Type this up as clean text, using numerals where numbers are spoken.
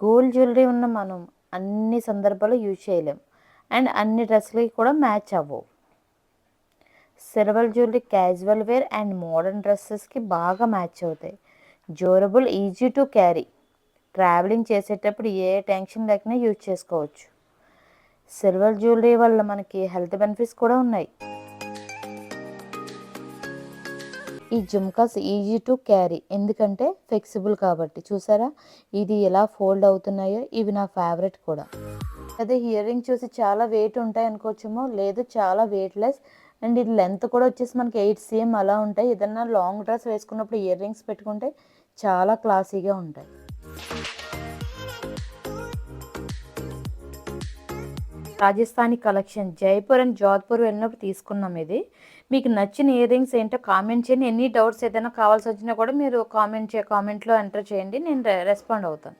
Gold jewellery ఉన్న మనం అన్ని సందర్భాల్లో యూజ్ చేయలేం అండ్ అన్ని డ్రెస్లకి కూడా మ్యాచ్ అవ్వవు. Silver jewellery casual wear and modern డ్రెస్సెస్కి బాగా మ్యాచ్ అవుతాయి. Durable, easy to carry, travelling చేసేటప్పుడు ఏ టెన్షన్ లేకుండా యూజ్ చేసుకోవచ్చు. సిల్వర్ జ్యువెలరీ వల్ల మనకి హెల్త్ బెనిఫిట్స్ కూడా ఉన్నాయి. ఈ జుమ్కాస్ ఈజీ టు క్యారీ, ఎందుకంటే ఫ్లెక్సిబుల్ కాబట్టి. చూసారా ఇది ఎలా ఫోల్డ్ అవుతున్నాయో, ఇవి నా ఫేవరెట్ కూడా. అదే ఇయర్ రింగ్ చూసి చాలా వెయిట్ ఉంటాయి అనుకోవచ్చేమో, లేదు చాలా వెయిట్లెస్. అండ్ ఇది లెంత్ కూడా వచ్చేసి మనకి 8 cm అలా ఉంటాయి. ఏదన్నా లాంగ్ డ్రెస్ వేసుకున్నప్పుడు ఇయర్ రింగ్స్ పెట్టుకుంటే చాలా క్లాసీగా ఉంటాయి. రాజస్థానీ కలెక్షన్ జైపూర్ అండ్ జోధ్పూర్ వెళ్ళినప్పుడు తీసుకున్నాం ఇది. మీకు నచ్చిన ఇయర్ రింగ్స్ ఏంటో కామెంట్ చేయండి. ఎనీ డౌట్స్ ఏదైనా కావాల్సి వచ్చినా కూడా మీరు కామెంట్లో ఎంటర్ చేయండి, నేను రెస్పాండ్ అవుతాను.